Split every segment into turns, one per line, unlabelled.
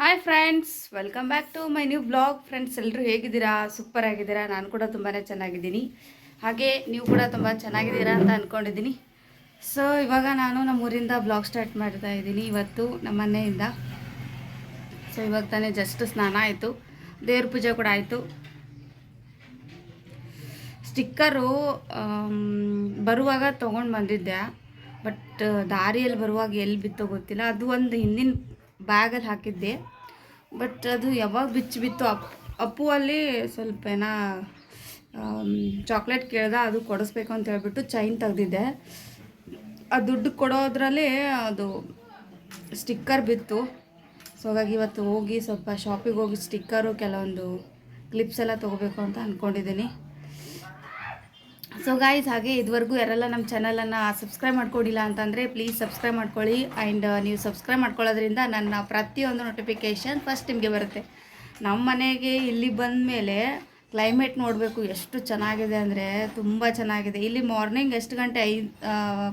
Hi friends, welcome back to my new blog. Friends, ಎಲ್ಲರೂ ಹೇಗಿದ್ದೀರಾ? Super ಆಗಿದ್ದೀರಾ? ನಾನು ಕೂಡ ತುಂಬಾ ಚೆನ್ನಾಗಿದ್ದೀನಿ. ಹಾಗೆ ನೀವು ಕೂಡ ತುಂಬ ಚೆನ್ನಾಗಿದ್ದೀರಾ ಅಂತ ಅಂದ್ಕೊಂಡಿದ್ದೀನಿ. ಸೊ ಇವಾಗ ನಾನು ನಮ್ಮೂರಿಂದ ಬ್ಲಾಗ್ ಸ್ಟಾರ್ಟ್ ಮಾಡ್ತಾ ಇದ್ದೀನಿ. ಇವತ್ತು ನಮ್ಮ ಮನೆಯಿಂದ. ಸೊ ಇವಾಗ ತಾನೇ ಜಸ್ಟ್ ಸ್ನಾನ ಆಯಿತು, ದೇವ್ರ ಪೂಜೆ ಕೂಡ ಆಯಿತು. ಸ್ಟಿಕ್ಕರು ಬರುವಾಗ ತೊಗೊಂಡು ಬಂದಿದ್ದೆ, ಬಟ್ ದಾರಿಯಲ್ಲಿ ಬರುವಾಗ ಎಲ್ಲಿ ಬಿತ್ತೋ ಗೊತ್ತಿಲ್ಲ. ಅದು ಒಂದು ಹಿಂದಿನ ಬ್ಯಾಗಲ್ಲಿ ಹಾಕಿದ್ದೆ, ಬಟ್ ಅದು ಯಾವಾಗ ಬಿತ್ತು ಅಪ್ಪು ಅಲ್ಲಿ ಸ್ವಲ್ಪ ಚಾಕ್ಲೇಟ್ ಕೇಳ್ದೆ, ಅದು ಕೊಡಿಸ್ಬೇಕು ಅಂತ ಹೇಳ್ಬಿಟ್ಟು ಚೈನ್ ತೆಗ್ದಿದ್ದೆ. ಆ ದುಡ್ಡು ಕೊಡೋದ್ರಲ್ಲಿ ಅದು ಸ್ಟಿಕ್ಕರ್ ಬಿತ್ತು. ಸೊ ಹಾಗಾಗಿ ಇವತ್ತು ಹೋಗಿ ಸ್ವಲ್ಪ ಶಾಪಿಗೆ ಹೋಗಿ ಸ್ಟಿಕ್ಕರು, ಕೆಲವೊಂದು ಕ್ಲಿಪ್ಸ್ ಎಲ್ಲ ತೊಗೋಬೇಕು ಅಂತ ಅಂದ್ಕೊಂಡಿದ್ದೀನಿ. ಸೊ ಗಾಯ್ಸ್, ಹಾಗೆ ಇದುವರೆಗೂ ಯಾರೆಲ್ಲ ನಮ್ಮ ಚಾನಲನ್ನು ಸಬ್ಸ್ಕ್ರೈಬ್ ಮಾಡ್ಕೊಂಡಿಲ್ಲ ಅಂತಂದರೆ ಪ್ಲೀಸ್ ಸಬ್ಸ್ಕ್ರೈಬ್ ಮಾಡ್ಕೊಳ್ಳಿ. ಆ್ಯಂಡ್ ನೀವು ಸಬ್ಸ್ಕ್ರೈಬ್ ಮಾಡ್ಕೊಳ್ಳೋದ್ರಿಂದ ನನ್ನ ಪ್ರತಿಯೊಂದು ನೋಟಿಫಿಕೇಷನ್ ಫಸ್ಟ್ ನಿಮಗೆ ಬರುತ್ತೆ. ನಮ್ಮ ಮನೆಗೆ ಇಲ್ಲಿ ಬಂದ ಮೇಲೆ ಕ್ಲೈಮೇಟ್ ನೋಡಬೇಕು, ಎಷ್ಟು ಚೆನ್ನಾಗಿದೆ ಅಂದರೆ ತುಂಬ ಚೆನ್ನಾಗಿದೆ. ಇಲ್ಲಿ ಮಾರ್ನಿಂಗ್ ಎಷ್ಟು ಗಂಟೆ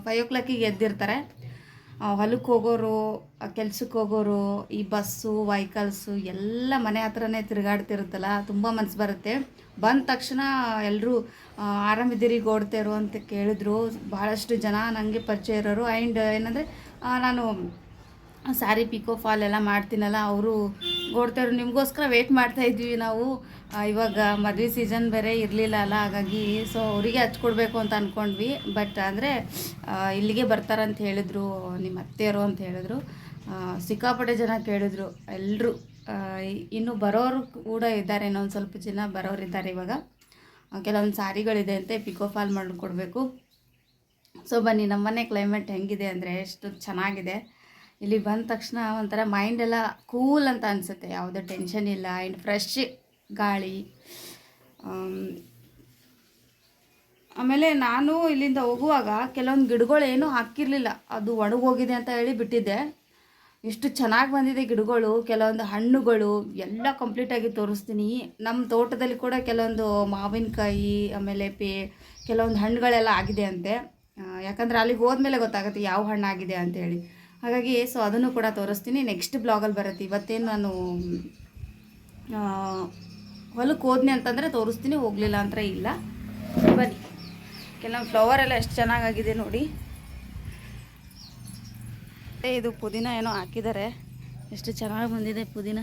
5 o'clock ಎದ್ದಿರ್ತಾರೆ. ಹೊಲಕ್ಕೆ ಹೋಗೋರು, ಕೆಲ್ಸಕ್ಕೆ ಹೋಗೋರು, ಈ ಬಸ್ಸು ವೆಹಿಕಲ್ಸು ಎಲ್ಲ ಮನೆ ಹತ್ರನೇ ತಿರುಗಾಡ್ತಿರುತ್ತಲ್ಲ, ತುಂಬ ಮನಸ್ಸು ಬರುತ್ತೆ. ಬಂದ ತಕ್ಷಣ ಎಲ್ಲರೂ ಆರಾಮಿದ್ದೀರಿ ಗೋಡ್ತೇರು ಅಂತ ಕೇಳಿದ್ರು. ಭಾಳಷ್ಟು ಜನ ನನಗೆ ಪರಿಚಯ ಇರೋರು. ಆ್ಯಂಡ್ ಏನಂದರೆ ನಾನು ಸ್ಯಾರಿ ಪಿಕೋ ಫಾಲ್ ಎಲ್ಲ ಮಾಡ್ತೀನಲ್ಲ, ಅವರು ಗೋಡ್ತೇರು ನಿಮಗೋಸ್ಕರ ವೆಯ್ಟ್ ಮಾಡ್ತಾಯಿದ್ವಿ ನಾವು. ಇವಾಗ ಮದುವೆ ಸೀಸನ್ ಬೇರೆ ಇರಲಿಲ್ಲ ಅಲ್ಲ, ಹಾಗಾಗಿ ಸೊ ಅವರಿಗೆ ಹಚ್ಕೊಡ್ಬೇಕು ಅಂತ ಅಂದ್ಕೊಂಡ್ವಿ. ಬಟ್ ಅಂದರೆ ಇಲ್ಲಿಗೆ ಬರ್ತಾರಂತ ಹೇಳಿದ್ರು, ನಿಮ್ಮ ಅತ್ತೆಯರು ಅಂತ ಹೇಳಿದ್ರು. ಸಿಕ್ಕಾಪಟ್ಟೆ ಜನ ಕೇಳಿದ್ರು ಎಲ್ಲರೂ. ಇನ್ನು ಬರೋರು ಕೂಡ ಇದ್ದಾರೆ, ಇನ್ನೊಂದು ಸ್ವಲ್ಪ ಜನ ಬರೋರಿದ್ದಾರೆ. ಇವಾಗ ಕೆಲವೊಂದು ಸ್ಯಾರಿಗಳಿದೆ ಅಂತೆ, ಪಿಕೋ ಫಾಲ್ ಮಾಡಿಕೊಡ್ಬೇಕು. ಸೊ ಬನ್ನಿ, ನಮ್ಮನೆ ಕ್ಲೈಮೇಟ್ ಹೆಂಗಿದೆ ಅಂದರೆ ಎಷ್ಟು ಚೆನ್ನಾಗಿದೆ. ಇಲ್ಲಿ ಬಂದ ತಕ್ಷಣ ಒಂಥರ ಮೈಂಡೆಲ್ಲ ಕೂಲ್ ಅಂತ ಅನಿಸುತ್ತೆ, ಯಾವುದೇ ಟೆನ್ಷನ್ ಇಲ್ಲ. ಆ್ಯಂಡ್ ಫ್ರೆಶ್ ಗಾಳಿ. ಆಮೇಲೆ ನಾನು ಇಲ್ಲಿಂದ ಹೋಗುವಾಗ ಕೆಲವೊಂದು ಗಿಡಗಳು ಏನೂ ಹಾಕಿರಲಿಲ್ಲ, ಅದು ಒಣಗೋಗಿದೆ ಅಂತ ಹೇಳಿ ಬಿಟ್ಟಿದ್ದೆ. ಎಷ್ಟು ಚೆನ್ನಾಗಿ ಬಂದಿದೆ ಗಿಡಗಳು, ಕೆಲವೊಂದು ಹಣ್ಣುಗಳು ಎಲ್ಲ ಕಂಪ್ಲೀಟಾಗಿ ತೋರಿಸ್ತೀನಿ. ನಮ್ಮ ತೋಟದಲ್ಲಿ ಕೂಡ ಕೆಲವೊಂದು ಮಾವಿನಕಾಯಿ, ಆಮೇಲೆ ಕೆಲವೊಂದು ಹಣ್ಣುಗಳೆಲ್ಲ ಆಗಿದೆ ಅಂತೆ. ಯಾಕಂದರೆ ಅಲ್ಲಿಗೆ ಹೋದ್ಮೇಲೆ ಗೊತ್ತಾಗುತ್ತೆ ಯಾವ ಹಣ್ಣು ಆಗಿದೆ ಅಂಥೇಳಿ. ಹಾಗಾಗಿ ಸೊ ಅದನ್ನು ಕೂಡ ತೋರಿಸ್ತೀನಿ, ನೆಕ್ಸ್ಟ್ ಬ್ಲಾಗಲ್ಲಿ ಬರುತ್ತೆ. ಇವತ್ತೇನು ನಾನು ಹೊಲಕ್ಕೆ ಹೋದ್ನಿ ಅಂತಂದರೆ ತೋರಿಸ್ತೀನಿ, ಹೋಗಲಿಲ್ಲ ಅಂತ ಇಲ್ಲ. ಬನ್ನಿ, ಕೆಲವೊಂದು ಫ್ಲವರ್ ಎಲ್ಲ ಎಷ್ಟು ಚೆನ್ನಾಗಾಗಿದೆ ನೋಡಿ. ಇದು ಪುದೀನ ಏನೋ ಹಾಕಿದ್ದಾರೆ, ಎಷ್ಟು ಚೆನ್ನಾಗಿ ಬಂದಿದೆ ಪುದೀನ.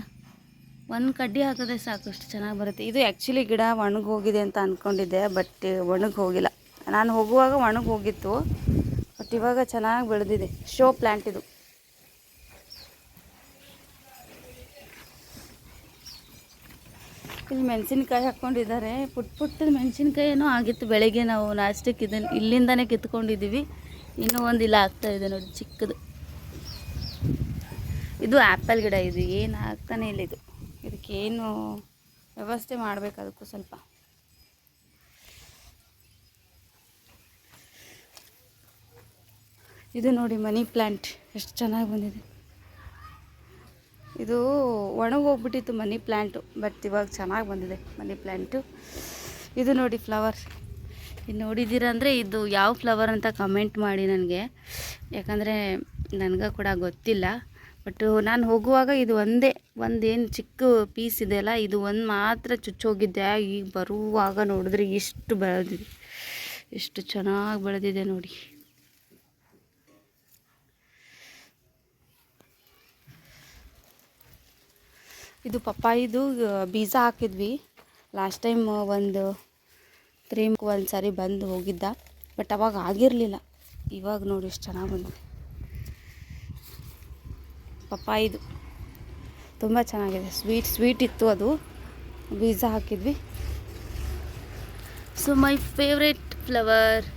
ಒಂದು ಕಡ್ಡಿ ಹಾಕಿದ್ರೆ ಸಾಕು, ಎಷ್ಟು ಚೆನ್ನಾಗಿ ಬರುತ್ತೆ. ಇದು ಆ್ಯಕ್ಚುಲಿ ಗಿಡ ಒಣಗೋಗಿದೆ ಅಂತ ಅಂದ್ಕೊಂಡಿದ್ದೆ, ಬಟ್ ಒಣಗೋಗಿಲ್ಲ. ನಾನು ಹೋಗುವಾಗ ಒಣಗೋಗಿತ್ತು, ಬಟ್ ಇವಾಗ ಚೆನ್ನಾಗಿ ಬೆಳೆದಿದೆ. ಶೋ ಪ್ಲ್ಯಾಂಟ್ ಇದು. ಇಲ್ಲಿ ಮೆಣಸಿನ್ಕಾಯಿ ಹಾಕ್ಕೊಂಡಿದ್ದಾರೆ, ಪುಟ್ಟದ ಮೆಣಸಿನ್ಕಾಯಿ ಏನೋ ಆಗಿತ್ತು ಬೆಳಗ್ಗೆ. ನಾವು ನಾಷ್ಟಕ್ಕೆ ಇಲ್ಲಿಂದನೇ ಕಿತ್ಕೊಂಡಿದ್ದೀವಿ. ಇನ್ನೂ ಒಂದು ಇಲ್ಲ ಆಗ್ತಾಯಿದೆ ನೋಡಿ, ಚಿಕ್ಕದು. ಇದು ಆ್ಯಪಲ್ ಗಿಡ. ಇದು ಏನು ಆಗ್ತಾನೆ ಇಲ್ಲ. ಇದಕ್ಕೇನು ವ್ಯವಸ್ಥೆ ಮಾಡಬೇಕು, ಅದಕ್ಕೂ ಸ್ವಲ್ಪ. ಇದು ನೋಡಿ ಮನಿ ಪ್ಲ್ಯಾಂಟ್, ಎಷ್ಟು ಚೆನ್ನಾಗಿ ಬಂದಿದೆ. ಇದು ಒಣಗೋಗ್ಬಿಟ್ಟಿತ್ತು ಮನಿ ಪ್ಲ್ಯಾಂಟು, ಬಟ್ ಇವಾಗ ಚೆನ್ನಾಗಿ ಬಂದಿದೆ ಮನಿ ಪ್ಲ್ಯಾಂಟು. ಇದು ನೋಡಿ ಫ್ಲವರ್. ಇದು ನೋಡಿದ್ದೀರ ಅಂದರೆ ಇದು ಯಾವ ಫ್ಲವರ್ ಅಂತ ಕಮೆಂಟ್ ಮಾಡಿ ನನಗೆ, ಯಾಕಂದರೆ ನನಗೆ ಕೂಡ ಗೊತ್ತಿಲ್ಲ. ಬಟ್ ನಾನು ಹೋಗುವಾಗ ಇದು ಒಂದೇನು ಚಿಕ್ಕ ಪೀಸ್ ಇದೆಯಲ್ಲ, ಇದು ಒಂದು ಮಾತ್ರ ಚುಚ್ಚೋಗಿದ್ದೆ. ಈಗ ಬರುವಾಗ ನೋಡಿದ್ರೆ ಎಷ್ಟು ಬೆಳೆದಿದೆ, ಎಷ್ಟು ಚೆನ್ನಾಗಿ ಬೆಳೆದಿದೆ ನೋಡಿ. ಇದು ಪಪ್ಪಾಯಿದು ಬೀಜ ಹಾಕಿದ್ವಿ ಲಾಸ್ಟ್ ಟೈಮ್, ಒಂದು 3 ಒಂದು ಸಾರಿ ಬಂದು ಹೋಗಿದ್ದ, ಬಟ್ ಅವಾಗ ಆಗಿರಲಿಲ್ಲ. ಇವಾಗ ನೋಡಿ ಎಷ್ಟು ಚೆನ್ನಾಗಿ ಬಂದಿದೆ ಪಪ್ಪಾಯಿದು, ತುಂಬ ಚೆನ್ನಾಗಿದೆ. ಸ್ವೀಟ್ ಇತ್ತು, ಅದು ಬೀಜ ಹಾಕಿದ್ವಿ. So my favourite flower.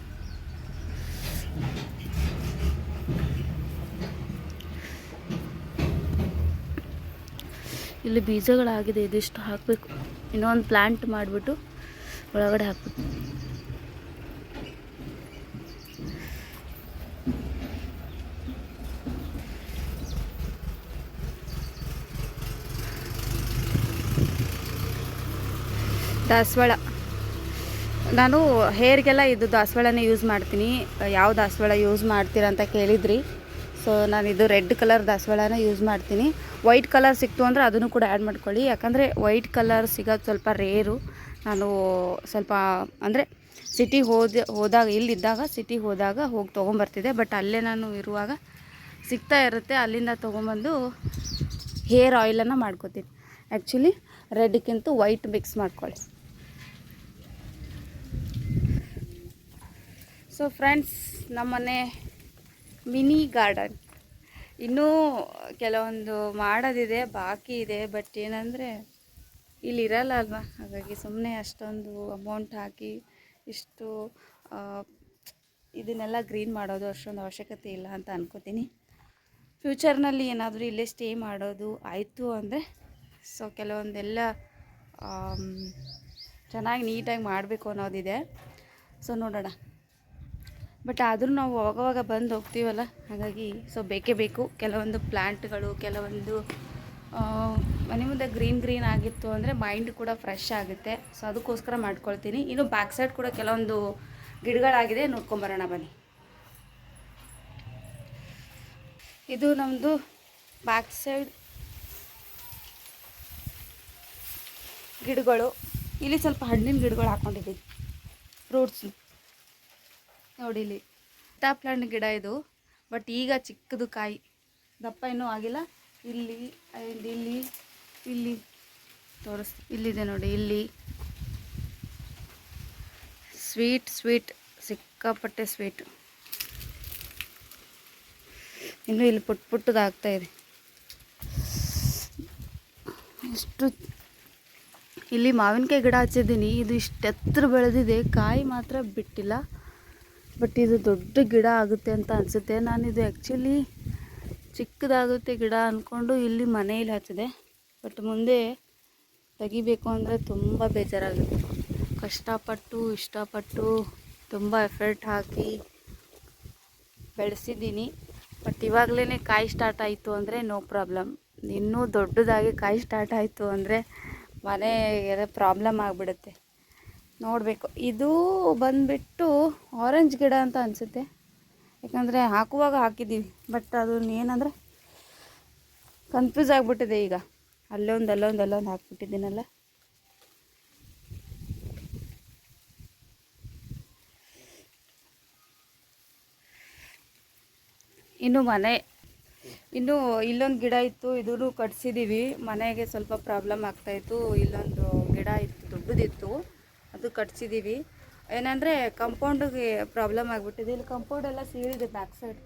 ಇಲ್ಲಿ ಬೀಜಗಳಾಗಿದೆ, ಇದಿಷ್ಟು ಹಾಕಬೇಕು. ಇನ್ನೊಂದು ಪ್ಲ್ಯಾಂಟ್ ಮಾಡಿಬಿಟ್ಟು ಒಳಗಡೆ ಹಾಕಬೇಕು. ದಾಸವಾಳ, ನಾನು ಹೇರ್ಗೆಲ್ಲ ಇದು ದಾಸವಾಳನೇ ಯೂಸ್ ಮಾಡ್ತೀನಿ. ಯಾವ ದಾಸವಾಳ ಯೂಸ್ ಮಾಡ್ತೀರಾ ಅಂತ ಕೇಳಿದ್ರಿ. ಸೊ ನಾನಿದು ರೆಡ್ ಕಲರ್ ದಾಸವಾಳನ ಯೂಸ್ ಮಾಡ್ತೀನಿ. ವೈಟ್ ಕಲರ್ ಸಿಕ್ತು ಅಂದರೆ ಅದನ್ನು ಕೂಡ ಆ್ಯಡ್ ಮಾಡ್ಕೊಳ್ಳಿ, ಯಾಕಂದರೆ ವೈಟ್ ಕಲರ್ ಸಿಗೋದು ಸ್ವಲ್ಪ ರೇರು. ನಾನು ಸ್ವಲ್ಪ ಅಂದರೆ ಸಿಟಿಗೆ ಹೋದಾಗ ಇಲ್ಲಿದ್ದಾಗ ಸಿಟಿಗೆ ಹೋದಾಗ ಹೋಗಿ ತೊಗೊಂಬರ್ತಿದ್ದೆ. ಬಟ್ ಅಲ್ಲೇ ನಾನು ಇರುವಾಗ ಸಿಗ್ತಾ ಇರುತ್ತೆ, ಅಲ್ಲಿಂದ ತೊಗೊಂಬಂದು ಹೇರ್ ಆಯಿಲನ್ನು ಮಾಡ್ಕೋತೀನಿ. ಆ್ಯಕ್ಚುಲಿ ರೆಡ್ಗಿಂತ ವೈಟ್ ಮಿಕ್ಸ್ ಮಾಡ್ಕೊಳ್ಳಿ. ಸೊ ಫ್ರೆಂಡ್ಸ್, ನಮ್ಮನೆ ಮಿನಿ ಗಾರ್ಡನ್ ಇನ್ನೂ ಕೆಲವೊಂದು ಮಾಡೋದಿದೆ, ಬಾಕಿ ಇದೆ. ಬಟ್ ಏನಂದರೆ ಇಲ್ಲಿರಲ್ಲ ಅಲ್ವಾ, ಹಾಗಾಗಿ ಸುಮ್ಮನೆ ಅಷ್ಟೊಂದು ಅಮೌಂಟ್ ಹಾಕಿ ಇಷ್ಟು ಇದನ್ನೆಲ್ಲ ಗ್ರೀನ್ ಮಾಡೋದು ಅಷ್ಟೊಂದು ಅವಶ್ಯಕತೆ ಇಲ್ಲ ಅಂತ ಅನ್ಕೋತೀನಿ. ಫ್ಯೂಚರ್ನಲ್ಲಿ ಏನಾದರೂ ಇಲ್ಲೇ ಸ್ಟೇ ಮಾಡೋದು ಆಯಿತು ಅಂದರೆ ಸೊ ಕೆಲವೊಂದೆಲ್ಲ ಚೆನ್ನಾಗಿ ನೀಟಾಗಿ ಮಾಡಬೇಕು ಅನ್ನೋದಿದೆ. ಸೊ ನೋಡೋಣ. ಬಟ್ ಆದರೂ ನಾವು ಅವಾಗವಾಗ ಬಂದು ಹೋಗ್ತೀವಲ್ಲ, ಹಾಗಾಗಿ ಸೊ ಬೇಕೇ ಬೇಕು ಕೆಲವೊಂದು ಪ್ಲ್ಯಾಂಟ್ಗಳು, ಕೆಲವೊಂದು ಮನೆ ಮುಂದೆ ಗ್ರೀನ್ ಆಗಿತ್ತು ಅಂದರೆ ಮೈಂಡ್ ಕೂಡ ಫ್ರೆಶ್ ಆಗುತ್ತೆ. ಸೊ ಅದಕ್ಕೋಸ್ಕರ ಮಾಡ್ಕೊಳ್ತೀನಿ. ಇನ್ನು ಬ್ಯಾಕ್ ಸೈಡ್ ಕೂಡ ಕೆಲವೊಂದು ಗಿಡಗಳಾಗಿದೆ, ನೋಡ್ಕೊಂಬರೋಣ ಬನ್ನಿ. ಇದು ನಮ್ಮದು ಬ್ಯಾಕ್ ಸೈಡ್ ಗಿಡಗಳು. ಇಲ್ಲಿ ಸ್ವಲ್ಪ ಹಣ್ಣಿನ ಗಿಡಗಳು ಹಾಕ್ಕೊಂಡಿದ್ದೀವಿ, ಫ್ರೂಟ್ಸ್ ನೋಡಿ. ಇಲ್ಲಿ ಪ್ಲಾಂಟ್ ಗಿಡ ಇದು, ಬಟ್ ಈಗ ಚಿಕ್ಕದು ಕಾಯಿ, ದಪ್ಪ ಇನ್ನೂ ಆಗಿಲ್ಲ. ಇಲ್ಲಿ ಆ್ಯಂಡ್ ಇಲ್ಲಿ ಇಲ್ಲಿದೆ ನೋಡಿ. ಇಲ್ಲಿ ಸ್ವೀಟ್ ಸಿಕ್ಕಾಪಟ್ಟೆ ಸ್ವೀಟ್. ಇನ್ನು ಇಲ್ಲಿ ಪುಟ್ಟದಾಗ್ತಾಯಿದೆ. ಇಷ್ಟು ಇಲ್ಲಿ ಮಾವಿನಕಾಯಿ ಗಿಡ ಹಚ್ಚಿದ್ದೀನಿ. ಇದು ಇಷ್ಟು ಎತ್ತರ ಬೆಳೆದಿದೆ, ಕಾಯಿ ಮಾತ್ರ ಬಿಟ್ಟಿಲ್ಲ. ಬಟ್ ಇದು ದೊಡ್ಡ ಗಿಡ ಆಗುತ್ತೆ ಅಂತ ಅನಿಸುತ್ತೆ. ನಾನಿದು ಆ್ಯಕ್ಚುಲಿ ಚಿಕ್ಕದಾಗುತ್ತೆ ಗಿಡ ಅಂದ್ಕೊಂಡು ಇಲ್ಲಿ ಮನೆಯಲ್ಲಿ ಹಚ್ಚಿದೆ. ಬಟ್ ಮುಂದೆ ತೆಗಿಬೇಕು ಅಂದರೆ ತುಂಬ ಬೇಜಾರಾಗುತ್ತೆ. ಇಷ್ಟಪಟ್ಟು ತುಂಬ ಎಫರ್ಟ್ ಹಾಕಿ ಬೆಳೆಸಿದ್ದೀನಿ. ಬಟ್ ಇವಾಗಲೇ ಕಾಯಿ ಸ್ಟಾರ್ಟ್ ಆಯಿತು ಅಂದರೆ ನೋ ಪ್ರಾಬ್ಲಮ್. ಇನ್ನೂ ದೊಡ್ಡದಾಗಿ ಕಾಯಿ ಸ್ಟಾರ್ಟ್ ಆಯಿತು ಅಂದರೆ ಮನೆಗೆ ಪ್ರಾಬ್ಲಮ್ ಆಗಿಬಿಡುತ್ತೆ. ನೋಡಬೇಕು. ಇದು ಬಂದುಬಿಟ್ಟು ಆರೆಂಜ್ ಗಿಡ ಅಂತ ಅನಿಸುತ್ತೆ, ಯಾಕಂದರೆ ಹಾಕುವಾಗ ಹಾಕಿದ್ದೀವಿ. ಬಟ್ ಅದು ಏನಂದರೆ ಕನ್ಫ್ಯೂಸ್ ಆಗಿಬಿಟ್ಟಿದೆ. ಈಗ ಅಲ್ಲೊಂದು ಹಾಕ್ಬಿಟ್ಟಿದ್ದೀನಲ್ಲ. ಇನ್ನು ಇಲ್ಲೊಂದು ಗಿಡ ಇತ್ತು, ಇದನ್ನು ಕಟ್ಸಿದ್ದೀವಿ. ಮನೆಗೆ ಸ್ವಲ್ಪ ಪ್ರಾಬ್ಲಮ್ ಆಗ್ತಾಯಿತ್ತು. ಇಲ್ಲೊಂದು ಗಿಡ ಇತ್ತು, ದೊಡ್ಡದಿತ್ತು, ಅದು ಕಟ್ಸಿದ್ದೀವಿ. ಏನಂದರೆ ಕಂಪೌಂಡಿಗೆ ಪ್ರಾಬ್ಲಮ್ ಆಗಿಬಿಟ್ಟಿದೆ. ಇಲ್ಲಿ ಕಂಪೌಂಡ್ ಎಲ್ಲ ಸೀಳಿದೆ, ಬ್ಯಾಕ್ ಸೈಡ್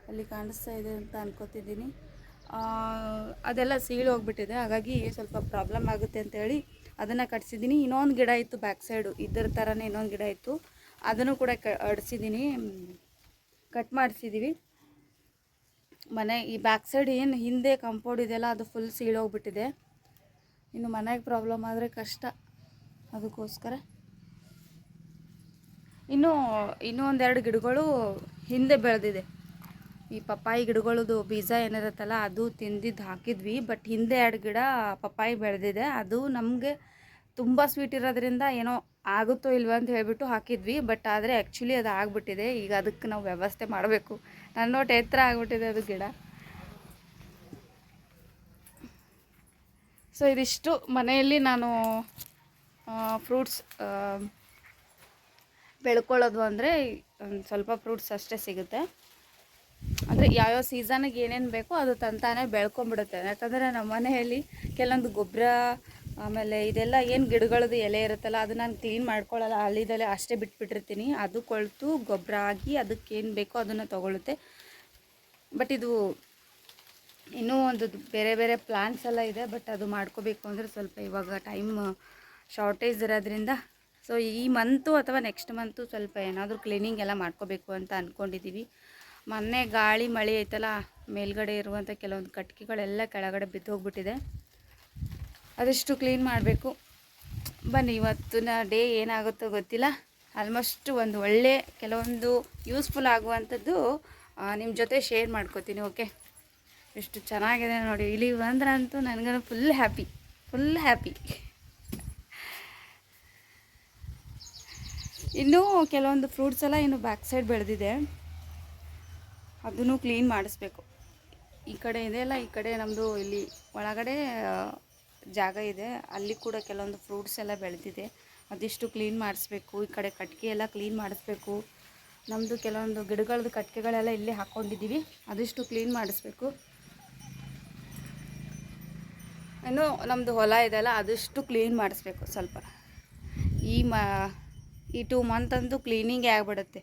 ಅಲ್ಲಿ ಕಾಣಿಸ್ತಾ ಇದೆ ಅಂತ ಅನ್ಕೋತಿದ್ದೀನಿ. ಅದೆಲ್ಲ ಸೀಳು ಹೋಗ್ಬಿಟ್ಟಿದೆ, ಹಾಗಾಗಿ ಸ್ವಲ್ಪ ಪ್ರಾಬ್ಲಮ್ ಆಗುತ್ತೆ ಅಂತೇಳಿ ಅದನ್ನು ಕಟ್ಸಿದ್ದೀನಿ. ಇನ್ನೊಂದು ಗಿಡ ಇತ್ತು ಬ್ಯಾಕ್ ಸೈಡು, ಇದರ ಥರನೇ ಇನ್ನೊಂದು ಗಿಡ ಇತ್ತು, ಅದನ್ನು ಕೂಡ ಕಟ್ ಮಾಡಿಸಿದ್ದೀವಿ. ಈ ಬ್ಯಾಕ್ ಸೈಡ್ ಏನು ಹಿಂದೆ ಕಂಪೌಂಡ್ ಇದೆಯಲ್ಲ, ಅದು ಫುಲ್ ಸೀಳೋಗ್ಬಿಟ್ಟಿದೆ. ಇನ್ನು ಮನೆಗೆ ಪ್ರಾಬ್ಲಮ್ ಆದರೆ ಕಷ್ಟ, ಅದಕ್ಕೋಸ್ಕರ. ಇನ್ನೂ ಒಂದೆರಡು ಗಿಡಗಳು ಹಿಂದೆ ಬೆಳೆದಿದೆ. ಈ ಪಪ್ಪಾಯಿ ಗಿಡಗಳದು ಬೀಜ ಏನಿರುತ್ತಲ್ಲ, ಅದು ತಿಂದಿದ್ದು ಹಾಕಿದ್ವಿ. ಬಟ್ ಹಿಂದೆ 2 ಗಿಡ ಪಪ್ಪಾಯಿ ಬೆಳೆದಿದೆ. ಅದು ನಮಗೆ ತುಂಬ ಸ್ವೀಟ್ ಇರೋದ್ರಿಂದ ಏನೋ ಆಗುತ್ತೋ ಇಲ್ವೋ ಅಂತ ಹೇಳ್ಬಿಟ್ಟು ಹಾಕಿದ್ವಿ. ಬಟ್ ಆದರೆ ಆ್ಯಕ್ಚುಲಿ ಅದು ಆಗಿಬಿಟ್ಟಿದೆ. ಈಗ ಅದಕ್ಕೆ ನಾವು ವ್ಯವಸ್ಥೆ ಮಾಡಬೇಕು. ನನ್ನೊಟ್ಟು ಎತ್ತರ ಆಗಿಬಿಟ್ಟಿದೆ ಅದು ಗಿಡ. ಸೊ ಇದಿಷ್ಟು ಮನೆಯಲ್ಲಿ ನಾನು ಫ್ರೂಟ್ಸ್ ಬೆಳ್ಕೊಳ್ಳೋದು ಅಂದರೆ ಸ್ವಲ್ಪ ಫ್ರೂಟ್ಸ್ ಅಷ್ಟೇ ಸಿಗುತ್ತೆ. ಅಂದರೆ ಯಾವ್ಯಾವ ಸೀಸನ್ಗೆ ಏನೇನು ಬೇಕೋ ಅದು ತಂತಾನೆ ಬೆಳ್ಕೊಂಬಿಡುತ್ತೆ. ಯಾಕಂದರೆ ನಮ್ಮ ಮನೆಯಲ್ಲಿ ಕೆಲವೊಂದು ಗೊಬ್ಬರ, ಆಮೇಲೆ ಇದೆಲ್ಲ ಏನು ಗಿಡಗಳದ್ದು ಎಲೆ ಇರುತ್ತಲ್ಲ, ಅದು ನಾನು ಕ್ಲೀನ್ ಮಾಡ್ಕೊಳ್ಳಲ್ಲ, ಅಲ್ಲಿದಲ್ಲೇ ಅಷ್ಟೇ ಬಿಟ್ಬಿಟ್ಟಿರ್ತೀನಿ. ಅದು ಕೊಳೆತು ಗೊಬ್ಬರ ಆಗಿ ಅದಕ್ಕೇನು ಬೇಕೋ ಅದನ್ನು ತೊಗೊಳುತ್ತೆ. ಬಟ್ ಇದು ಇನ್ನೂ ಒಂದು ಬೇರೆ ಪ್ಲಾಂಟ್ಸ್ ಎಲ್ಲ ಇದೆ. ಬಟ್ ಅದು ಮಾಡ್ಕೋಬೇಕು ಅಂದರೆ ಸ್ವಲ್ಪ ಇವಾಗ ಟೈಮ್ ಶಾರ್ಟೇಜ್ ಇರೋದ್ರಿಂದ ಸೊ ಈ ಮಂತು ಅಥವಾ ನೆಕ್ಸ್ಟ್ ಮಂತು ಸ್ವಲ್ಪ ಏನಾದರೂ ಕ್ಲೀನಿಂಗ್ ಎಲ್ಲ ಮಾಡ್ಕೋಬೇಕು ಅಂತ ಅಂದ್ಕೊಂಡಿದ್ದೀವಿ. ಮೊನ್ನೆ ಗಾಳಿ ಮಳೆ ಐತಲ್ಲ, ಮೇಲ್ಗಡೆ ಇರುವಂಥ ಕೆಲವೊಂದು ಕಟ್ಗೆಗಳೆಲ್ಲ ಕೆಳಗಡೆ ಬಿದ್ದೋಗ್ಬಿಟ್ಟಿದೆ. ಅದಷ್ಟು ಕ್ಲೀನ್ ಮಾಡಬೇಕು. ಬನ್ನಿ, ಇವತ್ತಿನ ಡೇ ಏನಾಗುತ್ತೋ ಗೊತ್ತಿಲ್ಲ. ಆಲ್ಮೋಸ್ಟ್ ಒಂದು ಒಳ್ಳೆ ಕೆಲವೊಂದು ಯೂಸ್ಫುಲ್ ಆಗುವಂಥದ್ದು ನಿಮ್ಮ ಜೊತೆ ಶೇರ್ ಮಾಡ್ಕೋತೀನಿ. ಓಕೆ, ಎಷ್ಟು ಚೆನ್ನಾಗಿದೆ ನೋಡಿ. ಇಲ್ಲಿ ಬಂದ್ರಂತೂ ನನಗೂ ಫುಲ್ ಹ್ಯಾಪಿ. ಇನ್ನೂ ಕೆಲವೊಂದು ಫ್ರೂಟ್ಸ್ ಎಲ್ಲ ಇನ್ನು ಬ್ಯಾಕ್ ಸೈಡ್ ಬೆಳೆದಿದೆ, ಅದನ್ನು ಕ್ಲೀನ್ ಮಾಡಿಸ್ಬೇಕು. ಈ ಕಡೆ ಇದೆಯಲ್ಲ, ಈ ಕಡೆ ನಮ್ಮದು ಇಲ್ಲಿ ಒಳಗಡೆ ಜಾಗ ಇದೆ, ಅಲ್ಲಿ ಕೂಡ ಕೆಲವೊಂದು ಫ್ರೂಟ್ಸ್ ಎಲ್ಲ ಬೆಳೆದಿದೆ. ಅದಿಷ್ಟು ಕ್ಲೀನ್ ಮಾಡಿಸ್ಬೇಕು. ಈ ಕಡೆ ಕಟ್ಟಿಗೆ ಎಲ್ಲ ಕ್ಲೀನ್ ಮಾಡಿಸ್ಬೇಕು. ನಮ್ಮದು ಕೆಲವೊಂದು ಗಿಡಗಳದ್ದು ಕಟ್ಟಿಗೆಗಳೆಲ್ಲ ಇಲ್ಲೇ ಹಾಕ್ಕೊಂಡಿದ್ದೀವಿ, ಅದಿಷ್ಟು ಕ್ಲೀನ್ ಮಾಡಿಸ್ಬೇಕು. ಇನ್ನು ನಮ್ಮದು ಹೊಲ ಇದೆಯಲ್ಲ, ಅದಿಷ್ಟು ಕ್ಲೀನ್ ಮಾಡಿಸ್ಬೇಕು ಸ್ವಲ್ಪ. ಈ 2 ಮಂತ್ ಅಂತೂ ಕ್ಲೀನಿಂಗೇ ಆಗಿಬಿಡುತ್ತೆ.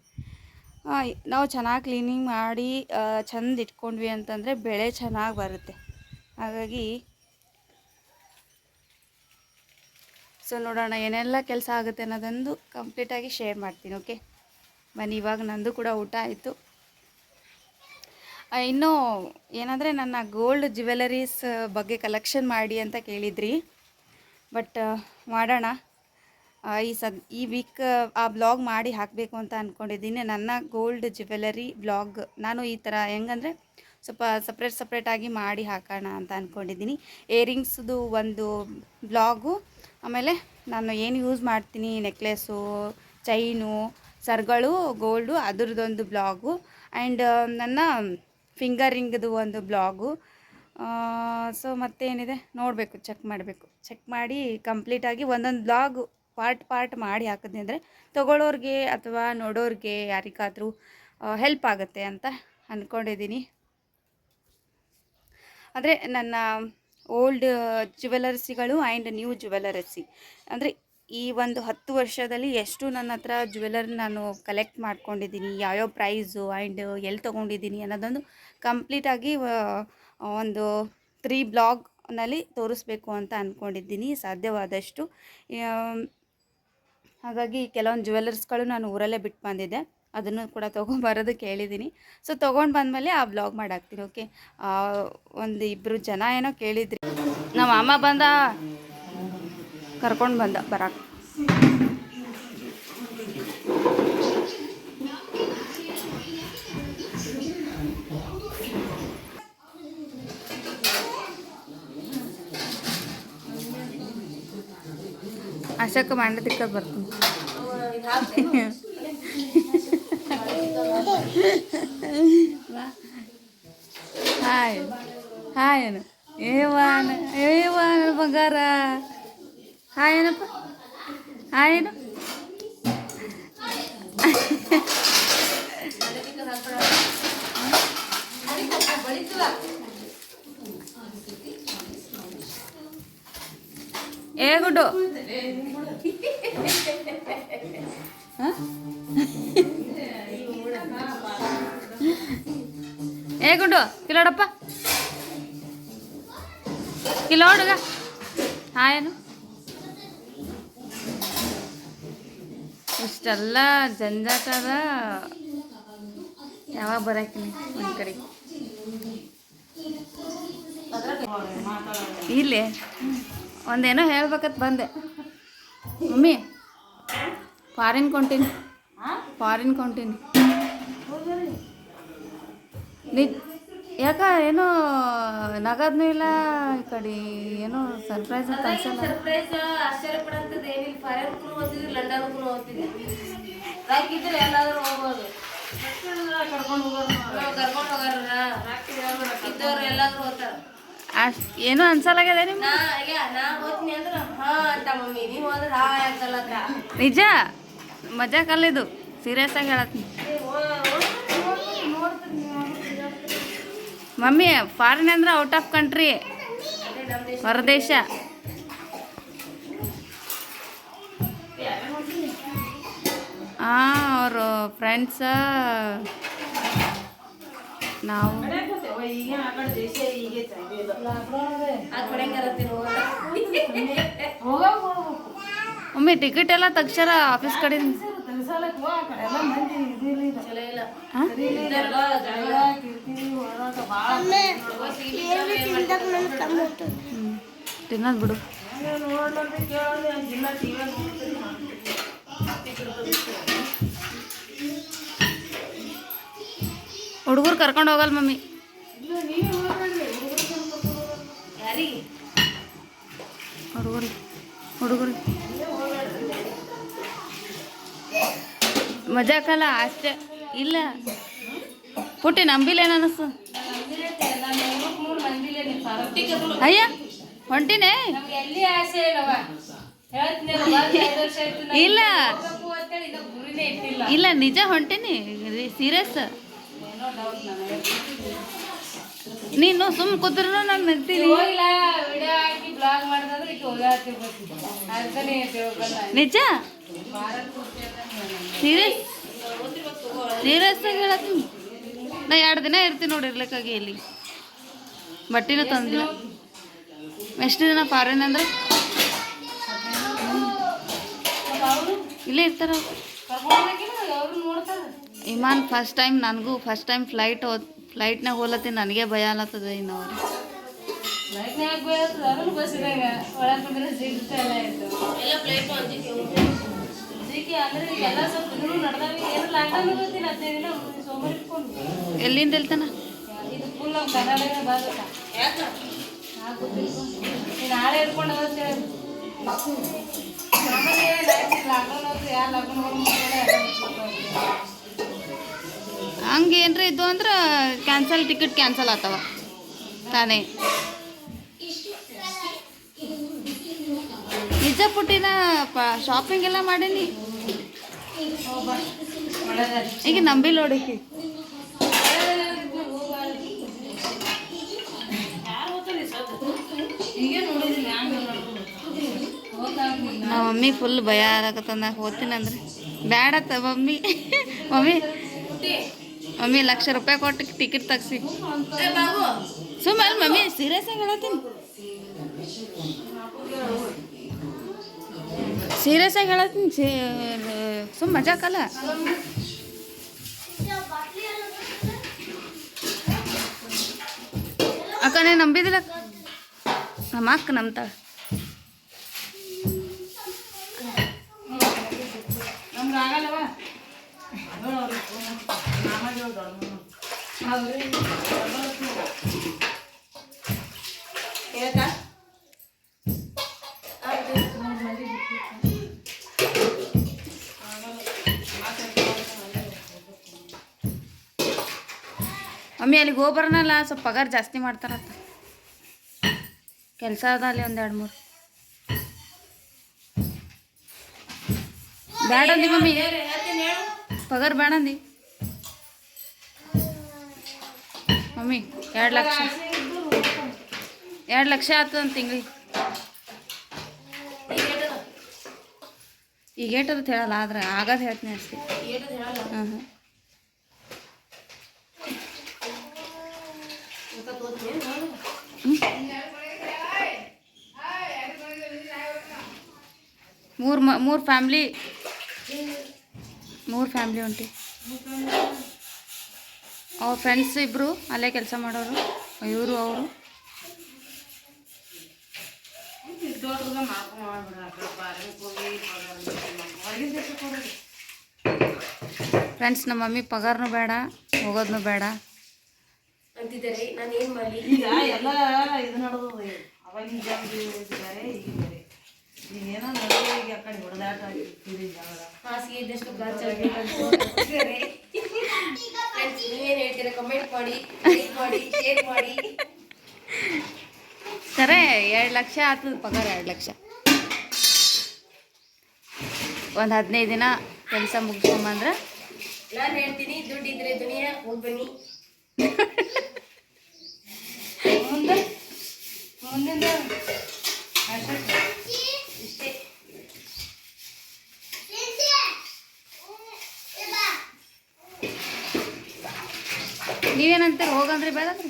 ನಾವು ಚೆನ್ನಾಗಿ ಕ್ಲೀನಿಂಗ್ ಮಾಡಿ ಚೆಂದ ಇಟ್ಕೊಂಡ್ವಿ ಅಂತಂದರೆ ಬೆಳೆ ಚೆನ್ನಾಗಿ ಬರುತ್ತೆ. ಹಾಗಾಗಿ ಸೊ ನೋಡೋಣ ಏನೆಲ್ಲ ಕೆಲಸ ಆಗುತ್ತೆ ಅನ್ನೋದೊಂದು ಕಂಪ್ಲೀಟಾಗಿ ಶೇರ್ ಮಾಡ್ತೀನಿ. ಓಕೆ ಬನ್ನಿ. ಇವಾಗ ನಂದು ಕೂಡ ಊಟ ಆಯಿತು. ಇನ್ನೂ ಏನಂದರೆ ನನ್ನ ಗೋಲ್ಡ್ ಜ್ಯುವೆಲರೀಸ್ ಬಗ್ಗೆ ಕಲೆಕ್ಷನ್ ಮಾಡಿ ಅಂತ ಕೇಳಿದ್ರಿ, ಬಟ್ ಮಾಡೋಣ. ಈ ವೀಕ್ ಆ ಬ್ಲಾಗ್ ಮಾಡಿ ಹಾಕಬೇಕು ಅಂತ ಅಂದ್ಕೊಂಡಿದ್ದೀನಿ. ನನ್ನ ಗೋಲ್ಡ್ ಜ್ಯುವೆಲರಿ ಬ್ಲಾಗ್ ನಾನು ಈ ಥರ ಹೆಂಗಂದರೆ ಸ್ವಲ್ಪ ಸಪ್ರೇಟಾಗಿ ಮಾಡಿ ಹಾಕೋಣ ಅಂತ ಅಂದ್ಕೊಂಡಿದ್ದೀನಿ. ಏರಿಂಗ್ಸ್ದು ಒಂದು ಬ್ಲಾಗು, ಆಮೇಲೆ ನಾನು ಏನು ಯೂಸ್ ಮಾಡ್ತೀನಿ, ನೆಕ್ಲೆಸ್ಸು, ಚೈನು, ಸರ್ಗಳು, ಗೋಲ್ಡು, ಅದರದ್ದೊಂದು ಬ್ಲಾಗು, ಆ್ಯಂಡ್ ನನ್ನ ಫಿಂಗರಿಂಗ್ದು ಒಂದು ಬ್ಲಾಗು. ಸೊ ಮತ್ತೇನಿದೆ ನೋಡಬೇಕು, ಚೆಕ್ ಮಾಡಿ ಕಂಪ್ಲೀಟಾಗಿ ಒಂದೊಂದು ಬ್ಲಾಗು ಪಾರ್ಟ್ ಮಾಡಿ ಹಾಕಿದ್ನಿ ಅಂದರೆ ತೊಗೊಳ್ಳೋರಿಗೆ ಅಥವಾ ನೋಡೋರಿಗೆ ಯಾರಿಗಾದರೂ ಹೆಲ್ಪ್ ಆಗುತ್ತೆ ಅಂತ ಅಂದ್ಕೊಂಡಿದ್ದೀನಿ. ಆದರೆ ನನ್ನ ಓಲ್ಡ್ ಜ್ಯುವೆಲರ್ಸಿಗಳು ಆ್ಯಂಡ್ ನ್ಯೂ ಜ್ಯುವೆಲರಸಿ ಅಂದರೆ ಈ ಒಂದು 10 ವರ್ಷದಲ್ಲಿ ಎಷ್ಟು ನನ್ನ ಹತ್ರ ಜ್ಯುವೆಲರಿ ನಾನು ಕಲೆಕ್ಟ್ ಮಾಡ್ಕೊಂಡಿದ್ದೀನಿ, ಯಾವ್ಯಾವ ಪ್ರೈಸು ಆ್ಯಂಡ್ ಎಲ್ಲಿ ತೊಗೊಂಡಿದ್ದೀನಿ ಅನ್ನೋದೊಂದು ಕಂಪ್ಲೀಟಾಗಿ ಒಂದು 3 ಬ್ಲಾಗ್ನಲ್ಲಿ ತೋರಿಸ್ಬೇಕು ಅಂತ ಅಂದ್ಕೊಂಡಿದ್ದೀನಿ ಸಾಧ್ಯವಾದಷ್ಟು. ಹಾಗಾಗಿ ಕೆಲವೊಂದು ಜ್ಯುವೆಲರ್ಸ್ಗಳು ನಾನು ಊರಲ್ಲೇ ಬಿಟ್ಟು ಬಂದಿದ್ದೆ, ಅದನ್ನು ಕೂಡ ತೊಗೊಂಬರೋದಕ್ಕೆ ಹೇಳಿದ್ದೀನಿ. ಸೊ ತೊಗೊಂಡು ಬಂದಮೇಲೆ ಆ ಬ್ಲಾಗ್ ಮಾಡಾಕ್ತೀನಿ. ಓಕೆ, ಒಂದು 2 ಜನ ಏನೋ ಕೇಳಿದ್ರಿ, ನಮ್ಮ ಅಮ್ಮ ಬಂದ ಕರ್ಕೊಂಡು ಬಂದ ಬರಕ್ಕೆ. ಅಶೋಕ ಮಂಡ ತಿಕ್ಕದು ಬರ್ತೀನಿ. ಹಾಯ್ ಏನು ಏವಾನ ಬಂಗಾರ. ಹಾಯ್ ಏನಪ್ಪ, ಹಾಯ್ ಏನು ಏ ಗುಡ್ಡು. ಏ ಗುಡ್ಡು ಕಿಲೋಡಪ್ಪ, ಕಿಲೋ ಹುಡುಗ. ಹಾಯೇನು ಇಷ್ಟೆಲ್ಲ ಜಂಜಾಟದ, ಯಾವಾಗ ಬರಾಕಿನಿ ಒಂದು ಕಡೆ ಇಲ್ಲಿ ಒಂದೇನೋ ಹೇಳ್ಬೇಕತ್ ಬಂದೆ. ಮಮ್ಮಿ ಫಾರಿನ್ ಕೊಂಟೀನಿ ಯಾಕ ಏನೋ ನಗದ್ನೂ ಇಲ್ಲ, ಈ ಕಡೆ ಏನೋ ಸರ್ಪ್ರೈಸ್ ಅಂತ ಅನ್ಸಲ್ಲ.
ಆಶ್ಚರ್ಯ ಪಡಂತದ್ದು ಏನಿಲ್ಲ. ಫಾರಿನ್ಗೂ ಓದ್ತಿದ್ವಿ, ಲಂಡನ್ಗೂ ಓದ್ತಿದ್ವಿ. ರಾಕಿದ್ರೆ ಎಲ್ಲಾದ್ರೂ ಹೋಗ್ಬೋದು, ಕರ್ಕೊಂಡು ಹೋಗೋರು ಇದ್ದವ್ರು ಎಲ್ಲಾದ್ರೂ ಹೋಗ್ತಾರ.
ಅಷ್ಟು ಏನೂ ಅನ್ಸಲಾಗ್ಯದ ನಿಮ್ಮ?
ನಾ ಓದ್ತೀನಿ ಅಂದ್ರೆ ಹಾ ಅಂತ ಮಮ್ಮಿ, ನೀವು ಹೋದ್ರೆ ಹಾ ಅಂತಲ್ಲ.
ನಿಜ ಮಜಾಕಲ್ಲಿದು, ಸೀರಿಯಸ್ ಆಗಿ ಹೇಳತ್ತೀನಿ. ಮಮ್ಮಿ ಫಾರಿನ್ ಅಂದ್ರೆ ಔಟ್ ಆಫ್ ಕಂಟ್ರಿ, ಹೊರದೇಶ. ಅವರು ಫ್ರೆಂಡ್ಸ ನಾವು ಮಮ್ಮಿ ಟಿಕೆಟ್ ಎಲ್ಲ ತಗ್ಸಾರ ಆಫೀಸ್ ಕಡೆಯಿಂದ. ತಿನ್ನೋದು ಬಿಡು. ಹುಡುಗರು ಕರ್ಕೊಂಡು ಹೋಗಲ್ಲ ಮಮ್ಮಿ. ಹುಡುಗರು ಮಜಾಕಲ್ಲ ಅಷ್ಟೇ. ಇಲ್ಲ ಪುಟ್ಟಿ ನಂಬಿಲ್ಲ ಏನು ಅನ್ನಿಸ್ತು.
ಬುಟ್ಟಿ ಕರ್ಕೊಂಡು
ಅಯ್ಯ ಹೊಂಟಿನೇ
ನಮ್ಗೆ ಎಲ್ಲಿ ಆಸೆ ಇಲ್ಲವ ಹೇಳ್ತೀನಿ
ಇಲ್ಲ
ಅಂತೇಳಿ ಇನ್ನ ಗುರಿನೇ ಇಟ್ಟಿಲ್ಲ
ಇಲ್ಲ ನಿಜ ಹೊಂಟೀನಿ ಸೀರಿಯಸ್
ಏನೋ ಡೌಟ್ ನನಗೆ
ನೀನು ಸುಮ್ ಕೂತ್ರು ನಾನು ನಗ್ತೀನಿ
ಹೋಗಿಲ್ಲ ವಿಡಿಯೋ ಹಾಕಿ ಬ್ಲಾಗ್ ಮಾಡಿದ್ರೆ ಈಗ ಹೋಗಾತಿರ್ಬೇಕು ಅದನ್ನೇ ತಿಳ್ಕೊಂಡ
ನಿಜ ಸೀರಿಯಸ್ ಸೀರಿಯಸ್ ಆಗಿ ಹೇಳತ್ತೀನಿ ನಾ 2 ದಿನ ಇರ್ತೀನಿ ನೋಡಿ ಇರ್ಲಿಕ್ಕಾಗಿ ಇಲ್ಲಿ ಬಟ್ಟೆನೂ ತಂದಿಲ್ಲ ಎಷ್ಟು ದಿನ ಫಾರಿನ್ ಅಂದ್ರೆ
ಅವರು
ಇಲ್ಲೇ ಇರ್ತಾರ
ಕರ್ಕೊಂಡೋಗಿಲ್ಲ ಅವರು ನೋಡ್ತಾರೆ
ಇಮಾನ್ ಫಸ್ಟ್ ಟೈಮ್ ನನಗೂ ಫಸ್ಟ್ ಟೈಮ್ ಫ್ಲೈಟ್ನಾಗ ಹೋಲತ್ತೀನಿ ನನಗೆ ಭಯ ಅಲ್ಲತ್ತದ ಇನ್ನು ಅವ್ರು
ಫ್ಲೈಟ್ನಾಗ ಬರ್ತದೆ ಅದನ್ನು ಬಸ್ ಇದ್ದಾಗ ಒಳಗೆ ಬಂದರೆ ಸಿಗುತ್ತೆ ಎಲ್ಲ ಇತ್ತು ಎಲ್ಲ ಫ್ಲೈಟ್ ಅಂಜಿಕೆ ಅಂದ್ರೆ ಎಲ್ಲ ಸ್ವಲ್ಪ ಇದನ್ನು ನಡೆದಾವ ಏನು ಲಾಕ್ಡೌನ್ ಗೊತ್ತಿಲ್ಲ 15 ದಿನ ಸೋಮವಾರ ಇಟ್ಕೊಂಡು
ಎಲ್ಲಿಂದ ಎಲ್ತಾನ
ಇದು ಫುಲ್ ನಮ್ಮ ಕರ್ನಾಟಕ ಬಾಗುತ್ತಾ ಯಾಕೆ ನೀನು ನಾಳೆ ಇಟ್ಕೊಂಡು ಹೋಗ್ತೇವೆ ಲಾಕ್ಡೌನ್ ಹೋಗ್ತದೆ ಯಾರು ಲಾಕ್ಡೌನ್
ಹಂಗೆ ಏನ್ರ ಇದ್ದು ಅಂದ್ರೆ ಟಿಕೆಟ್ ಕ್ಯಾನ್ಸಲ್ ಆತವ ತಾನೇ ನಿಜ ಪುಟ್ಟಿನ ಶಾಪಿಂಗ್ ಎಲ್ಲ ಮಾಡೀನಿ ಈಗ ನಂಬಿ ನೋಡಿಕಿ ನಮ್ಮ ಮಮ್ಮಿ ಫುಲ್ ಭಯ ಆಗತ್ತಂದ ಹೋಗ್ತೀನಿ ಅಂದ್ರೆ ಬ್ಯಾಡತ್ತ ಮಮ್ಮಿ ಮಮ್ಮಿ ಮಮ್ಮಿ ₹1,00,000 ಕೊಟ್ಟು ಟಿಕೆಟ್ ತೆಗ್ಸಿ ಸುಮ್ಮನೆ ಮಮ್ಮಿ ಸೀರಿಯಸ್ ಆಗಿ ಹೇಳತ್ತೀನಿ ಸೀರಿಯಸ್ ಆಗಿ ಹೇಳತ್ತೀನಿ ಸುಮ್ಮ ಮಜಾಕಲ್ಲ ಅಕ್ಕನೇ ನಂಬಿದಿಲ್ಲ ನಮ್ಮ ಅಕ್ಕ ನಂಬ್ತಾಳೆ
ನಮ್ಗೆ ಆಗಲ್ಲವ
ಮಮ್ಮಿ ಅಲ್ಲಿಗೆ ಹೋಗಿ ಬರೋಣಲ್ಲ ಸ್ವಲ್ಪ ಪಗಾರ ಜಾಸ್ತಿ ಮಾಡ್ತಾರತ್ತ ಕೆಲಸ ಅದ ಅಲ್ಲಿ 1-2-3 ಬೇಡಂದಿ ಮಮ್ಮಿ ಪಗಾರ ಬೇಡಂದಿ ಮಮ್ಮಿ 2 ಲಕ್ಷ 2 ಲಕ್ಷ ಆಗ್ತದ ಒಂದು ತಿಂಗಳಿಗೆ ಈಗ ಏಟದ ಹೇಳಲ್ಲ ಆದ್ರೆ ಆಗದು ಹೇಳ್ತೀನಿ ಅಷ್ಟೇ ಹಾಂ ಹಾಂ 3 ಫ್ಯಾಮ್ಲಿ ಉಂಟು ಅವ್ರ ಫ್ರೆಂಡ್ಸ್ ಇಬ್ಬರು ಅಲ್ಲೇ ಕೆಲಸ ಮಾಡೋರು ಇವರು ಅವರು ಫ್ರೆಂಡ್ಸ್ ನಮ್ಮ ಮಮ್ಮಿ ಪಗಾರನೂ ಬೇಡ ಹೋಗೋದನ್ನು ಬೇಡ
ಅಂತಿದ್ದಾರೆ ನಾನು ಏನು ಮಾಡಲಿ
ಈಗ ಎಲ್ಲ ಇದು ನಡೆದು ಅವಾಗಿನ ಇದ್ದಾರೆ ಈಗಿದ್ದಾರೆ ಈಗೇನೋ ನಡೆದು ಈಗ ಆ ಕಡೆ ಹೊಡೆದಾಟ ಆಗ್ತಿದೆ ಜಗಳ
ಹಾಸಿಗೆ ಇದ್ದಷ್ಟು ನೀವೇನು ಹೇಳ್ತೀರಾ ಕಮೆಂಟ್ ಮಾಡಿ ಲೈಕ್ ಮಾಡಿ ಶೇರ್ ಮಾಡಿ
ಸರೇ 2 ಲಕ್ಷ ಆಗ್ತದೆ ಪಗಾರ 2 ಲಕ್ಷ ಒಂದು 15 ದಿನ ಕೆಲಸ ಮುಗಿಸ್ಕೊಂಬಂದ್ರೆ
ನಾನು ಹೇಳ್ತೀನಿ ದುಡ್ಡಿದ್ರೆ ದುನಿಯಾ ಹೋಗಿ ಬನ್ನಿ ಮುಂದಿಂದ ಇಷ್ಟೇ
ನೀವೇನಂತೀರಿ ಹೋಗಂದ್ರಿ ಬೇಡಂದ್ರಿ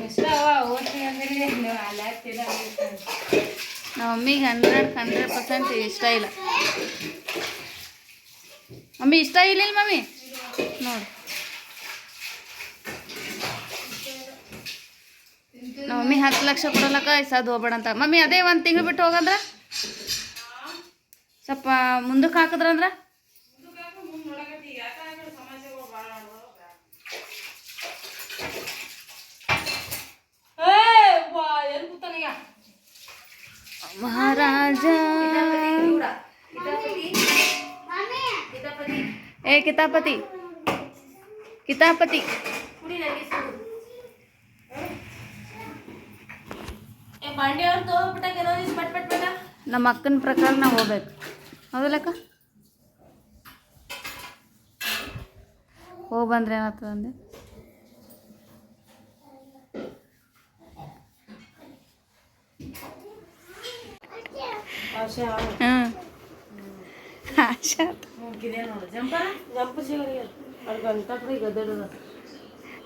ಇಷ್ಟ ಓದ್ತೀನಿ ಅಂದ್ರೆ ನೀವು ಅಲ್ಲಿ ಆಗ್ತಿಲ್ಲ
ನಮ್ಮ ಮಮ್ಮಿಗೆ 100% ಇಷ್ಟ ಇಲ್ಲ ಮಮ್ಮಿ ಇಷ್ಟ ಇಲ್ಲ ಮಮ್ಮಿ ನೋಡಿ ನಮ್ಮ ಮಮ್ಮಿ 10 ಲಕ್ಷ ಕೊಡಲಕ್ಕ ಇಸದು ಹೋಗ್ಬೇಡ ಅಂತ ಮಮ್ಮಿ ಅದೇ 1 ತಿಂಗಳು ಬಿಟ್ಟು ಹೋಗಂದ್ರ ಸ್ವಲ್ಪ ಮುಂದಕ್ಕೆ ಹಾಕಿದ್ರಂದ್ರ ಮಹಾರಾಜ ಏ ಕಿತಾಪತಿ
ಕುಡಿ ನನಗೆ ಪಾಂಡೆ ಅವ್ರು ತಗೋಬಿಟ್ಟಾಗ ಏನೋ ಪಟ್ ಪಟ್ ಪಟ
ನಮ್ಮ ಅಕ್ಕನ ಪ್ರಕಾರ ನಾವು ಹೋಗ್ಬೇಕು ಹೌದಲ್ಲಕ್ಕ ಹೋಗಿ ಬಂದ್ರೆ ಏನಾಗ್ತದೆ ಅಂದೆ
ಆಶಾ
ಹ್ಞೂ ಆಶಾ
ಇದೇ ನೋಡು ಜಂಪರ್
ಜಂಪರ್ ಸಿಗಲ್ಲ ಅಲ್ಲಿ ಗಂಟಪ್ರಿ ಗದ್ದಡ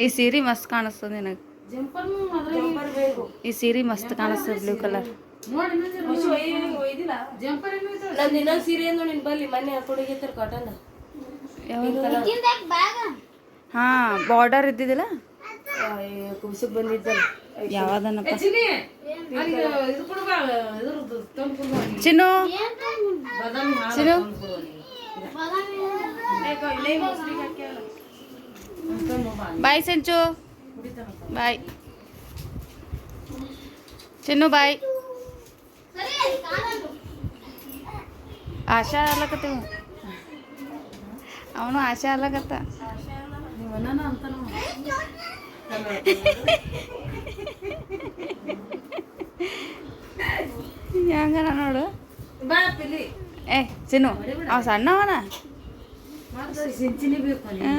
ಈ ಸೀರೆ ಮಸ್ತ್ ಕಾಣಿಸ್ತದೆ ನಿನಗೆ
ಜಂಪರ್
ಜಂಪರ್ ಬೇಕು
ಈ ಸೀರೆ ಮಸ್ತ್ ಕಾಣಿಸ್ತದೆ ಬ್ಲೂ ಕಲರ್
ನೋಡಿ
ಒಯ್ದಿಲ್ಲ
ಜಂಪರ್
ನಂದು ಇನ್ನೊಂದು ಸೀರೆ ಏನು ನಿನ್ ಬಲ್ಲಿ ಮೊನ್ನೆ ಹಾಕೊಂಡಿಗಿತ್ತರ ಕಾಟನ್
ಹಾಂ ಬಾರ್ಡರ್ ಇದ್ದಿದ್ದಿಲ್ಲ
ಕುಬ್ಸಕ್ ಬಂದಿದ್ದಲ್ಲ
ಯಾವ್ದನಪ್ಪ
ಚಿನಿ ಇದು ಕೊಡುವ ಇದ್ರದ್ದು ತಂದು ಕೊಡುವ
ಚಿನ್ನು
ಬಾದಾಮಿ ಹಾಲು
ಚಿನ್ನು ಬಾಯ್ ಸೆಂಚು ಬಾಯ್ ಚಿನ್ನು ಬಾಯ್ ಆಶಾ ಅಲ್ಲಕತ್ತೀವ ಅವನು ಆಶಾ ಅಲ್ಲಕತ್ತ
ನೀವನ್ನ ಅಂತ
ಹೆಂಗನ ನೋಡು
ಬಾ ಪಿಲಿ
ಏ ಚಿನ್ನು ಅವ ಸಣ್ಣವನ
ಮತ್ತೆ ಸಿಂಚಿನಿ ಬೇಕು
ಹ್ಞೂ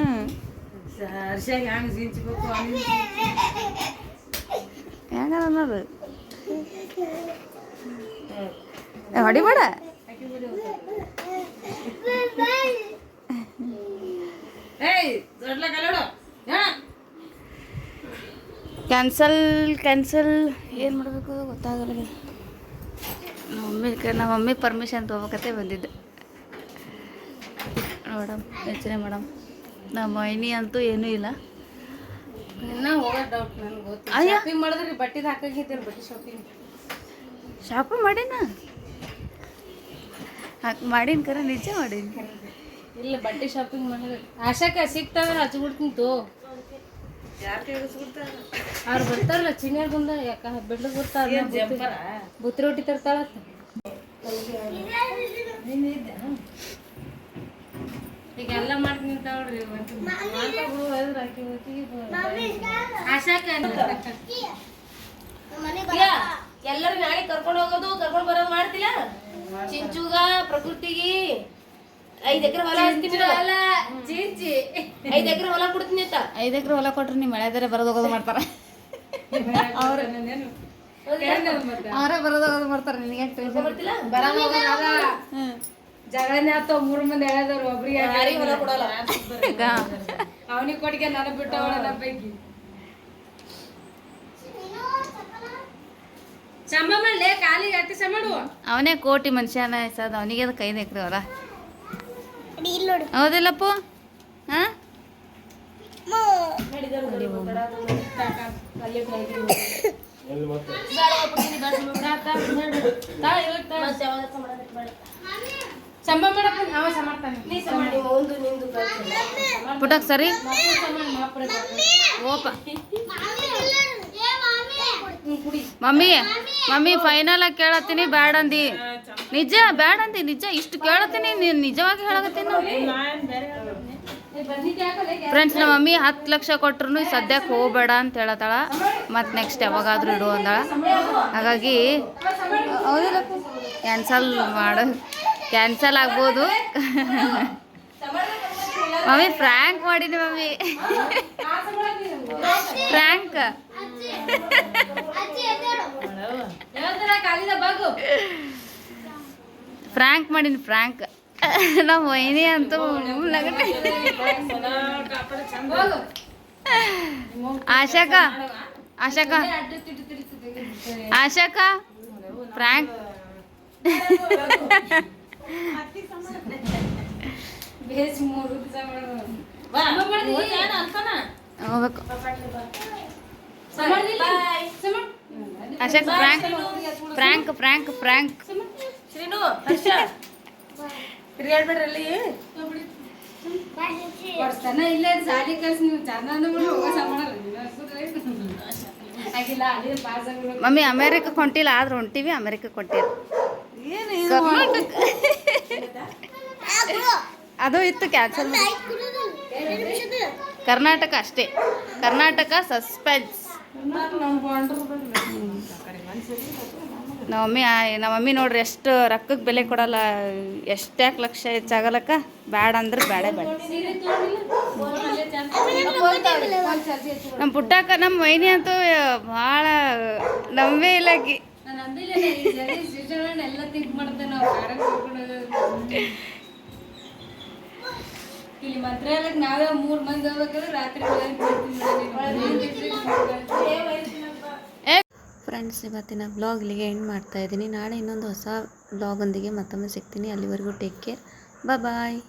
ಹರ್ಷಾಗಿ ಹ್ಯಾಂಗ ಸಿಂಚಬೇಕು
ಹೆಂಗದ ಅನ್ನೋದು ಹೊಡಿಬೇಡ
ಏಯ್ ದೊಡ್ಡ ಕಲಡು
ಕ್ಯಾನ್ಸಲ್ ಏನು ಮಾಡಬೇಕು ಗೊತ್ತಾಗಲ್ಲ ನಮ್ಮ ಮಮ್ಮಿ ಪರ್ಮಿಷನ್ ತೊಗೋಬೇಕತ್ತೆ ಬಂದಿದ್ದೆ ಮೇಡಮ್ ಯೋಚನೆ ಮೇಡಮ್ ನಮ್ಮ ಮೈನಿ ಅಂತೂ ಏನೂ ಇಲ್ಲ
ಇನ್ನ ಹೋಗೋ ಡೌಟ್ ನನಗೆ ಗೊತ್ತು
ಅಯ್ಯ.
ಶಾಪಿಂಗ್ ಮಾಡಿದ್ರಿ ಬಟ್ಟೆದು ಹಾಕಾಗಿದ್ದೀರಿ ಬಟ್ಟೆ ಶಾಪಿಂಗ್
ಶಾಪಿಂಗ್ ಮಾಡೀನ ಮಾಡೀನಿ ಕರೆ ನಿಜ ಮಾಡೀನಿ
ಇಲ್ಲ ಬಟ್ಟೆ ಶಾಪಿಂಗ್ ಮಾಡಿದ್ರಿ ಆಶಾಕ ಸಿಗ್ತಾವ ಹಚ್ಬಿಡ್ತೀನಿ ತೋ
ಯಾರು ಕೇಳಿಸ್ಬಿಡ್ತಾರ
ಅವ್ರು ಬರ್ತಾರಲ್ಲ ಚಿನ್ಯಾಗ ಬಂದ ಯಾಕ ಬೆಳ್ಳು ಬರ್ತಾರ
ಜಂಪರ
ಬುತ್ತಿ ರೊಟ್ಟಿ ತರ್ತಾಳತ್ತ ಈಗ ಎಲ್ಲ ಮಾಡ್ತೀನಿ ಅಂತ ನೋಡ್ರಿ ಆಶಾಕ ಎಲ್ಲರೂ ನಾಳೆ ಕರ್ಕೊಂಡು ಹೋಗೋದು ಕರ್ಕೊಂಡು ಬರೋದು ಮಾಡ್ತಿಲ್ಲ ಚಿಂಚುಗ ಪ್ರಕೃತಿಗೆ 5 ಎಕರೆ ಹೊಲ ಅಲ್ಲ ಚಿಂಚಿ 5 ಎಕರೆ ಹೊಲ ಕೊಡ್ತೀನಿ ಅಂತ
5 ಎಕರೆ ಹೊಲ ಕೊಟ್ರೆ ನೀವು ಮಳೆದರೆ ಬರೋದು ಹೋಗೋದು ಮಾಡ್ತಾರೆ ಅವರೇ ಬರೋದು ಹೋಗೋದು ಮಾಡ್ತಾರೆ ನಿನಗೆ
ಬರ್ತಿಲ್ಲ
ಜಗಳನೇ ಆತ 3 ಮಂದಿ ಹೇಳದವ್ರು ಒಬ್ರಿಗೆ
ಯಾರಿಗೆ ಹೊಲ ಕೊಡಲ್ಲ
ಅವನಿಗೆ ಕೊಟ್ಟಿಗೆ ನನಗೆ ಬಿಟ್ಟ ಅವಳ ಪೈಕಿ ಸಮ ಮಾಡಲೇ ಕಾಲಿಗೆ ಅತಿ ಸಮ ಮಾಡು
ಅವನೇ ಕೋಟಿ ಮನುಷ್ಯನ ಸದ ಅವನಿಗೆ ಅದಕ್ಕೆ 5 ಎಕರೆ ಹೊಲ ಹೌದಿಲ್ಲಪ್ಪು ಹಾಂ
ಸಂಬ ಮಾಡಪ್ಪ ಅವ ಮಾಡ್ತಾನೆ ನೀ ಸಮಾಡಿ ಒಂದು ನಿಂದು
ಪುಟಕ್ ಸರಿ ಓಪ ಮಮ್ಮಿ ಫೈನಲ್ ಆಗಿ ಕೇಳತ್ತೀನಿ ಬ್ಯಾಡ ಅಂದಿ ನಿಜ ಬ್ಯಾಡ ಅಂದಿ ನಿಜ ಇಷ್ಟು ಕೇಳತ್ತೀನಿ ನೀನು ನಿಜವಾಗಿ ಹೇಳಕತ್ತೀನಿ ಫ್ರೆಂಡ್ಸ್ ನಮ್ಮ ಮಮ್ಮಿ 10 ಲಕ್ಷ ಕೊಟ್ರು ಸದ್ಯಕ್ಕೆ ಹೋಗ್ಬೇಡ ಅಂತ ಹೇಳತ್ತಾಳ ಮತ್ತು ನೆಕ್ಸ್ಟ್ ಯಾವಾಗಾದ್ರೂ ಇಡು ಅಂದಾಳ ಹಾಗಾಗಿ ಕ್ಯಾನ್ಸಲ್ ಆಗ್ಬೋದು ಮಮ್ಮಿ ಫ್ರ್ಯಾಂಕ್ ಮಾಡೀನಿ ಮಮ್ಮಿ ಫ್ರ್ಯಾಂಕ್ ಫ್ರ್ಯಾಂಕ್ ಮಾಡೀನಿ ಫ್ರ್ಯಾಂಕ್ ನಮ್ಮ ವೈನಿ ಅಂತೂ ಆಶಾಕ ಫ್ರ್ಯಾಂಕ್ ಹೋಗ್ಬೇಕು ಆಶಾಕ prank prank prank prank
Srinu Harsha ತಿರ್ಗಾಡ್ಬೇಡ್ರಲ್ಲಿ
ಇಲ್ಲೇ ಸಾಲಿ ಕಳ್ಸಿ ನೀವು ಚೆನ್ನಾಗಿ
ಮಮ್ಮಿ ಅಮೇರಿಕಕ್ಕೆ ಹೊಂಟಿಲ್ಲ ಆದ್ರೆ ಹೊಂಟಿವಿ ಅಮೇರಿಕಕ್ಕೆ ಹೊಂಟಿಲ್ಲ ಅದು ಇತ್ತು ಕ್ಯಾನ್ಸಲ್ ಕರ್ನಾಟಕ ಅಷ್ಟೇ ಕರ್ನಾಟಕ ಸಸ್ಪೆನ್ಸ್ ನಮ್ಮಮ್ಮಿ ನೋಡ್ರಿ ಎಷ್ಟು ರೊಕ್ಕಕ್ಕೆ ಬೆಲೆ ಕೊಡಲ್ಲ, ಎಷ್ಟ್ಯಾಕೆ ಲಕ್ಷ ಹೆಚ್ಚಾಗಲಕ್ಕ ಬ್ಯಾಡ ಅಂದ್ರೆ ಬೇಡ ಬೇಡ. ನಮ್ಮ ಪುಟ್ಟಕ್ಕ ನಮ್ಮ ವೈನಿ ಅಂತೂ ಭಾಳ ನಂಬೇ ಇಲ್ಲಕಿ.
ನಾನು ಅಂದಿಲ್ಲ ಎಲ್ಲ ತಿಂಕ್ ಮಾಡ್ತೇವೆ ನಾವು ಇಲ್ಲಿ ಮಂತ್ರಾಲಯಕ್ಕೆ ನಾವೇ 3 ಮಂದಿ ಹೋಗ್ಬೇಕಾದ್ರೆ ರಾತ್ರಿ
ಫ್ರೆಂಡ್ಸ್, ಇವತ್ತಿನ ವ್ಲಾಗ್ ಇಲ್ಲಿಗೆ ಎಂಡ್ ಮಾಡ್ತಾ ಇದ್ದೀನಿ. ನಾಳೆ ಇನ್ನೊಂದು ಹೊಸ ವ್ಲಾಗೊಂದಿಗೆ ಮತ್ತೊಮ್ಮೆ ಸಿಗ್ತೀನಿ. ಅಲ್ಲಿವರೆಗೂ ಟೇಕ್ ಕೇರ್, ಬಾಯ್.